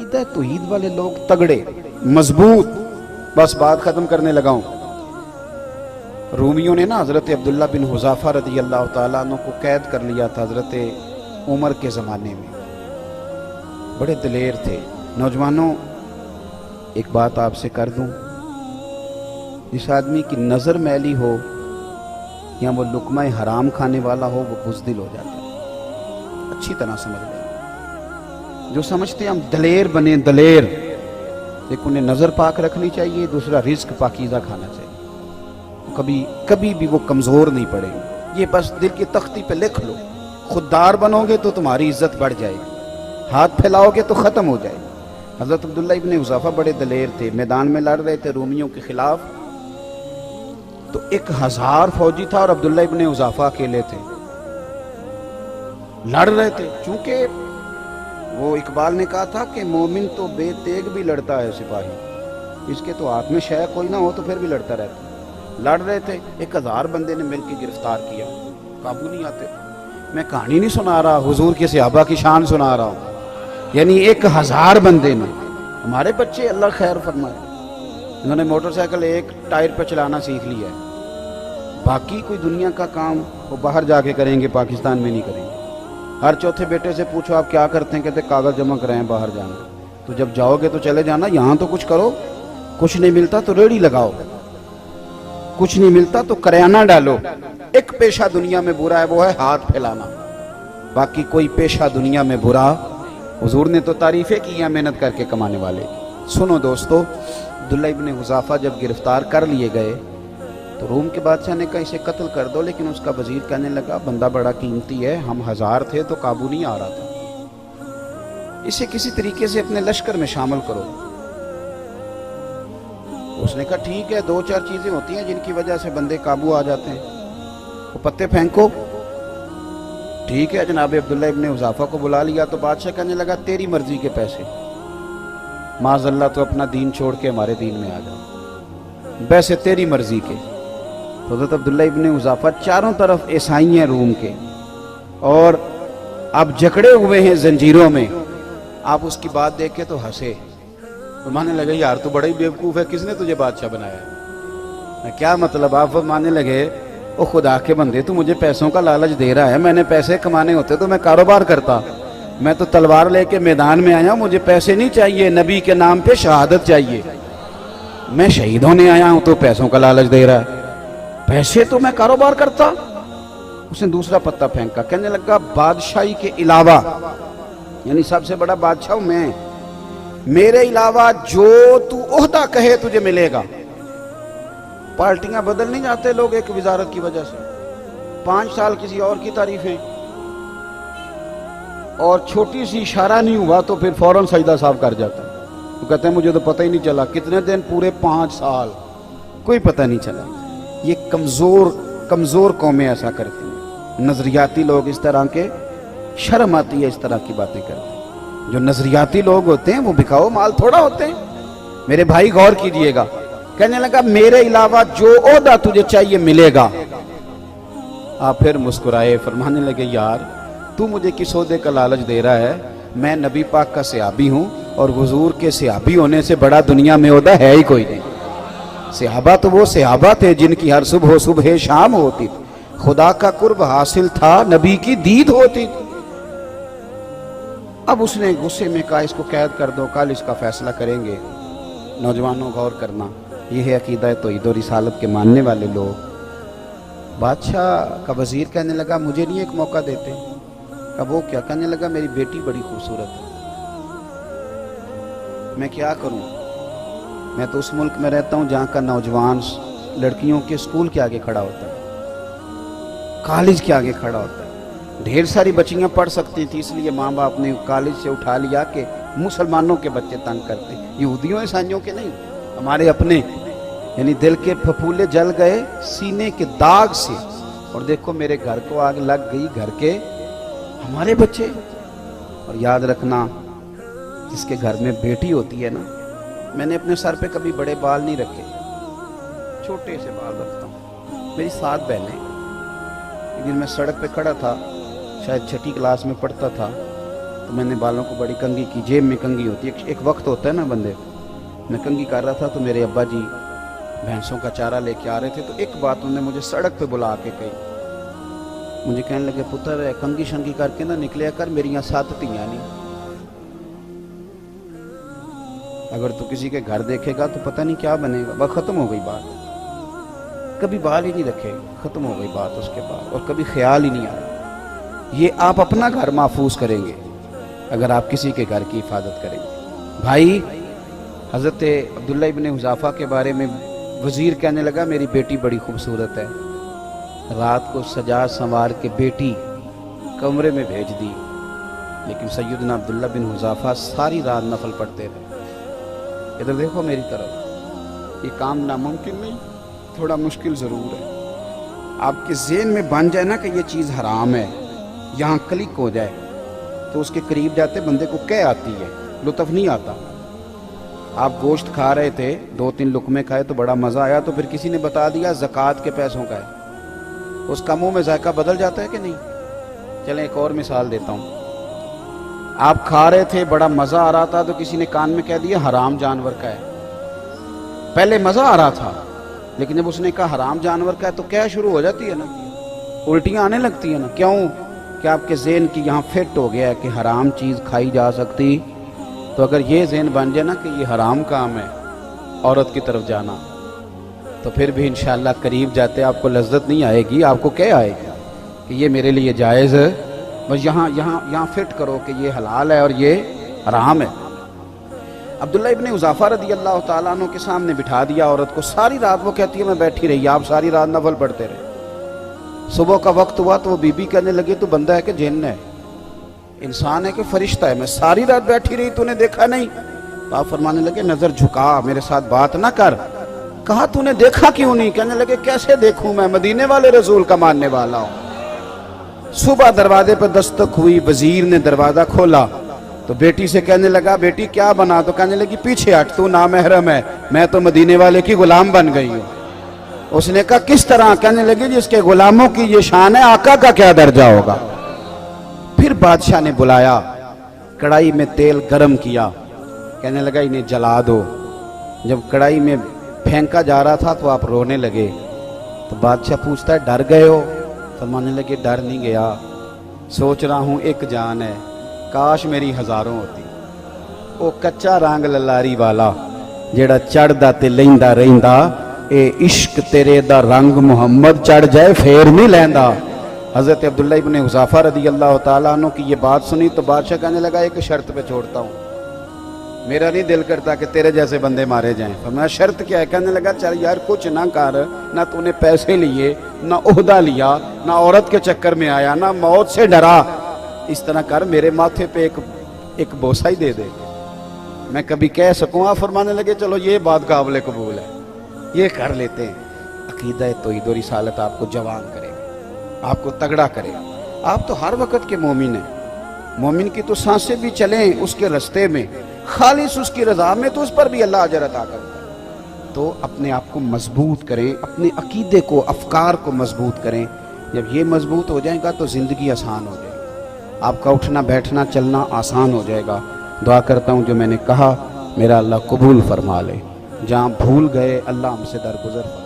عقیدہ توحید والے لوگ تگڑے مضبوط. بس بات ختم کرنے لگا ہوں. رومیوں نے نا حضرت عبداللہ بن حذافہ رضی اللہ تعالیٰ عنہ کو قید کر لیا تھا حضرت عمر کے زمانے میں. بڑے دلیر تھے. نوجوانوں ایک بات آپ سے کر دوں, جس آدمی کی نظر میلی ہو یا وہ لقمہ حرام کھانے والا ہو وہ بزدل ہو جاتا ہے. اچھی طرح سمجھ لیں. جو سمجھتے ہیں ہم دلیر بنے دلیر, ایک انہیں نظر پاک رکھنی چاہیے, دوسرا رزق پاکیزہ کھانا چاہیے. کبھی بھی وہ کمزور نہیں پڑے گی. یہ بس دل کی تختی پہ لکھ لو. خوددار بنو گے تو تمہاری عزت بڑھ جائے گی, ہاتھ پھیلاؤ گے تو ختم ہو جائے گی. حضرت عبداللہ ابن حذافہ بڑے دلیر تھے, میدان میں لڑ رہے تھے رومیوں کے خلاف. تو 1000 فوجی تھا اور عبداللہ ابن حذافہ اکیلے تھے, لڑ رہے تھے. چونکہ وہ اقبال نے کہا تھا کہ مومن تو بے تیغ بھی لڑتا ہے سپاہی, اس کے تو ہاتھ میں شے کوئی نہ ہو تو پھر بھی لڑتا رہتا. لڑ رہے تھے, 1000 بندے نے مل کے گرفتار کیا, قابو نہیں آتے. میں کہانی نہیں سنا رہا, حضور کے صحابہ کی شان سنا رہا ہوں. یعنی 1000 بندے نے, ہمارے بچے اللہ خیر فرمائے, انہوں نے موٹر سائیکل ایک ٹائر پہ چلانا سیکھ لیا ہے. باقی کوئی دنیا کا کام وہ باہر جا کے کریں گے, پاکستان میں نہیں کریں گے. ہر چوتھے بیٹے سے پوچھو آپ کیا کرتے ہیں, کہتے کاغذ جمع کرائیں باہر جانا. تو جب جاؤ گے تو چلے جانا, یہاں تو کچھ کرو. کچھ نہیں ملتا تو ریڑھی لگاؤ, کچھ نہیں ملتا تو کریانہ ڈالو. ایک پیشہ دنیا میں برا ہے, وہ ہے ہاتھ پھیلانا. باقی کوئی پیشہ دنیا میں برا, حضور نے تو تعریفیں کی ہیں محنت کر کے کمانے والے. سنو دوستو, عبداللہ ابن حذافہ جب گرفتار کر لیے گئے تو روم کے بادشاہ نے کہا اسے قتل کر دو, لیکن اس کا وزیر کہنے لگا بندہ بڑا قیمتی ہے, ہم 1000 تھے تو قابو نہیں آ رہا تھا, اسے کسی طریقے سے اپنے لشکر میں شامل کرو. اس نے کہا ٹھیک ہے, 2-4 چیزیں ہوتی ہیں جن کی وجہ سے بندے قابو آ جاتے ہیں. وہ پتے پھینکو. ٹھیک ہے, جناب عبداللہ ابن حذافہ کو بلا لیا تو بادشاہ کہنے لگا تیری مرضی کے پیسے, معاذ اللہ تو اپنا دین چھوڑ کے ہمارے دین میں آ جا, ویسے تیری مرضی کے. حضرت عبداللہ ابن حذافہ چاروں طرف عیسائی ہیں روم کے, اور اب جکڑے ہوئے ہیں زنجیروں میں. آپ اس کی بات دیکھ کے تو ہنسے, مانے لگے یار تو بڑا ہی بیوقوف ہے, کس نے تجھے بادشاہ بنایا؟ کیا مطلب؟ آپ ماننے لگے او خدا کے بندے تو مجھے پیسوں کا لالچ دے رہا ہے, میں نے پیسے کمانے ہوتے تو میں کاروبار کرتا, میں تو تلوار لے کے میدان میں آیا ہوں, مجھے پیسے نہیں چاہیے, نبی کے نام پہ شہادت چاہیے. میں شہید ہونے آیا ہوں تو پیسوں کا لالچ دے رہا ہے, پیسے تو میں کاروبار کرتا. اس نے دوسرا پتہ پھینکا, کہنے لگا بادشاہی کے علاوہ, یعنی سب سے بڑا بادشاہ ہوں میں, میرے علاوہ جو تو عہدہ کہے تجھے ملے گا. پارٹیاں بدل نہیں جاتے لوگ ایک وزارت کی وجہ سے, 5 سال کسی اور کی تعریفیں, اور چھوٹی سی اشارہ نہیں ہوا تو پھر فوراً سجدہ صاحب کر جاتا. وہ کہتے ہیں مجھے تو پتہ ہی نہیں چلا, کتنے دن پورے 5 سال کوئی پتہ نہیں چلا. یہ کمزور قومیں ایسا کرتی ہیں. نظریاتی لوگ اس طرح کے, شرم آتی ہے اس طرح کی باتیں کرتے ہیں. جو نظریاتی لوگ ہوتے ہیں وہ بکاؤ مال تھوڑا ہوتے ہیں. میرے بھائی غور کیجئے گا, کہنے لگا میرے علاوہ جو عہدہ تجھے چاہیے ملے گا. آپ پھر مسکرائے, فرمانے لگے یار تو مجھے کس عہدے کا لالچ دے رہا ہے, میں نبی پاک کا صحابی ہوں, اور حضور کے صحابی ہونے سے بڑا دنیا میں عہدہ ہے ہی کوئی نہیں. صحابہ تو وہ صحابہ تھے جن کی ہر صبح شام ہوتی تھی, خدا کا قرب حاصل تھا, نبی کی دید ہوتی تھی. اب اس نے غصے میں کہا اس کو قید کر دو, کل اس کا فیصلہ کریں گے. نوجوانوں غور کرنا, یہ ہے عقیدہ توحید و رسالت کے ماننے والے لوگ. بادشاہ کا وزیر کہنے لگا مجھے نہیں ایک موقع دیتے؟ کہا وہ کیا؟ کہنے لگا میری بیٹی بڑی خوبصورت ہے, میں کیا کروں؟ میں تو اس ملک میں رہتا ہوں جہاں کا نوجوان لڑکیوں کے اسکول کے آگے کھڑا ہوتا ہے, کالج کے آگے کھڑا ہوتا ہے. ڈھیر ساری بچیاں پڑھ سکتی تھی, اس لیے ماں باپ نے کالج سے اٹھا لیا کہ مسلمانوں کے بچے تنگ کرتے, یہودیوں عیسائیوں کے نہیں, ہمارے اپنے. یعنی دل کے پھپھولے جل گئے سینے کے داغ سے, اور دیکھو میرے گھر کو آگ لگ گئی, گھر کے ہمارے بچے. اور یاد رکھنا جس کے گھر میں بیٹی ہوتی ہے نا, میں نے اپنے سر پہ کبھی بڑے بال نہیں رکھے, چھوٹے سے بال رکھتا ہوں. میری 7 بہنیں. ایک دن میں سڑک پہ کھڑا تھا, شاید 6ٹھی کلاس میں پڑھتا تھا, تو میں نے بالوں کو بڑی کنگھی کی، جیب میں کنگھی ہوتی ہے، ایک وقت ہوتا ہے نا بندے، میں کنگھی کر رہا تھا تو میرے ابا جی بھینسوں کا چارہ لے کے آ رہے تھے، تو ایک بات انہوں نے مجھے سڑک پہ بلا کے کہی، مجھے کہنے لگے پتر کنگھی شنگھی کر کے نہ نکلیا کر، میری یہاں 7 تیاں نہیں، اگر تو کسی کے گھر دیکھے گا تو پتہ نہیں کیا بنے گا۔ بس ختم ہو گئی بات، کبھی بال ہی نہیں رکھے، ختم ہو گئی بات اس کے بعد، اور کبھی خیال ہی نہیں آیا۔ یہ آپ اپنا گھر محفوظ کریں گے اگر آپ کسی کے گھر کی حفاظت کریں گے۔ بھائی حضرت عبداللہ ابن حذافہ کے بارے میں وزیر کہنے لگا میری بیٹی بڑی خوبصورت ہے، رات کو سجا سنوار کے بیٹی کمرے میں بھیج دی، لیکن سیدنا عبداللہ بن حذافہ ساری رات نفل پڑھتے رہے۔ ادھر دیکھو میری طرف، یہ کام ناممکن نہیں، تھوڑا مشکل ضرور ہے۔ آپ کے ذہن میں بن جائے نا کہ یہ چیز حرام ہے، یہاں کلک ہو جائے تو اس کے قریب جاتے بندے کو کہہ آتی ہے، لطف نہیں آتا۔ آپ گوشت کھا رہے تھے، 2-3 لقمے کھائے تو بڑا مزہ آیا، تو پھر کسی نے بتا دیا زکوٰۃ کے پیسوں کا ہے، اس کا منہ میں ذائقہ بدل جاتا ہے کہ نہیں؟ چلیں ایک اور مثال دیتا ہوں، آپ کھا رہے تھے بڑا مزہ آ رہا تھا تو کسی نے کان میں کہہ دیا حرام جانور کا ہے، پہلے مزہ آ رہا تھا لیکن جب اس نے کہا حرام جانور کا ہے تو کیا شروع ہو جاتی ہے نا، الٹیاں آنے لگتی ہیں نا۔ کیوں کہ آپ کے ذہن کی یہاں فٹ ہو گیا ہے کہ حرام چیز کھائی جا سکتی، تو اگر یہ ذہن بن جائے نا کہ یہ حرام کام ہے عورت کی طرف جانا، تو پھر بھی انشاءاللہ قریب جاتے آپ کو لذت نہیں آئے گی، آپ کو کیا آئے گی کہ یہ میرے لیے جائز ہے، بس یہاں فٹ کرو کہ یہ حلال ہے اور یہ حرام ہے۔ عبداللہ ابن حذافہ رضی اللہ تعالیٰ عنہ کے سامنے بٹھا دیا عورت کو، ساری رات وہ کہتی ہے میں بیٹھی رہی، آپ ساری رات نفل پڑھتے رہے۔ صبح کا وقت ہوا تو وہ بی بی کہنے لگی تو بندہ ہے کہ جن ہے، انسان ہے کہ فرشتہ ہے، میں ساری رات بیٹھی رہی تو نے دیکھا نہیں؟ تو آپ فرمانے لگے نظر جھکا، میرے ساتھ بات نہ کر۔ کہا تو نے دیکھا کیوں نہیں؟ کہنے لگے کیسے دیکھوں، میں مدینے والے رسول کا ماننے والا ہوں۔ صبح دروازے پر دستک ہوئی، وزیر نے دروازہ کھولا تو بیٹی سے کہنے لگا بیٹی کیا بنا؟ تو کہنے لگی پیچھے ہٹ، تو نامحرم ہے، میں تو مدینے والے کی غلام بن گئی ہوں۔ اس نے کہا کس طرح؟ کہنے لگی جس کے غلاموں کی یہ شان ہے، آقا کا کیا درجہ ہوگا؟ پھر بادشاہ نے بلایا، کڑائی میں تیل گرم کیا، کہنے لگا انہیں جلا دو۔ جب کڑائی میں پھینکا جا رہا تھا تو آپ رونے لگے، تو بادشاہ پوچھتا ہے ڈر گئے ہو؟ فرمانے لگے ڈر نہیں گیا، سوچ رہا ہوں ایک جان ہے، کاش میری ہزاروں ہوتی۔ او کچا رنگ للاری والا جیڑا چڑھدا تے لیندا رہندا، اے عشق تیرے دا رنگ محمد چڑھ جائے پھر نہیں لیندا۔ حضرت عبداللہ ابن حذافہ رضی اللہ تعالیٰ عنہ کی یہ بات سنی تو بادشاہ کہنے لگا ایک شرط پہ چھوڑتا ہوں، میرا نہیں دل کرتا کہ تیرے جیسے بندے مارے جائیں۔ فرمایا شرط کیا ہے؟ کہنے لگا چل یار کچھ نہ کر، نہ تو نے پیسے لیے، نہ عہدہ لیا، نہ عورت کے چکر میں آیا، نہ موت سے ڈرا، اس طرح کر میرے ماتھے پہ ایک بوسہ ہی دے دے، میں کبھی کہہ سکوں۔ آپ فرمانے لگے چلو یہ بات قابل قبول ہے، یہ کر لیتے ہیں۔ عقیدہ توحید و رسالت آپ کو جوان کرے گا، آپ کو تگڑا کرے گا۔ آپ تو ہر وقت کے مومن ہیں، مومن کی تو سانسیں بھی چلیں اس کے رستے میں، خالص اس کی رضا میں، تو اس پر بھی اللہ اجر عطا کرتا ہے۔ تو اپنے آپ کو مضبوط کریں، اپنے عقیدے کو، افکار کو مضبوط کریں۔ جب یہ مضبوط ہو جائے گا تو زندگی آسان ہو جائے گی، آپ کا اٹھنا بیٹھنا چلنا آسان ہو جائے گا۔ دعا کرتا ہوں جو میں نے کہا میرا اللہ قبول فرما لے، جہاں بھول گئے اللہ ہم سے درگزر فرما۔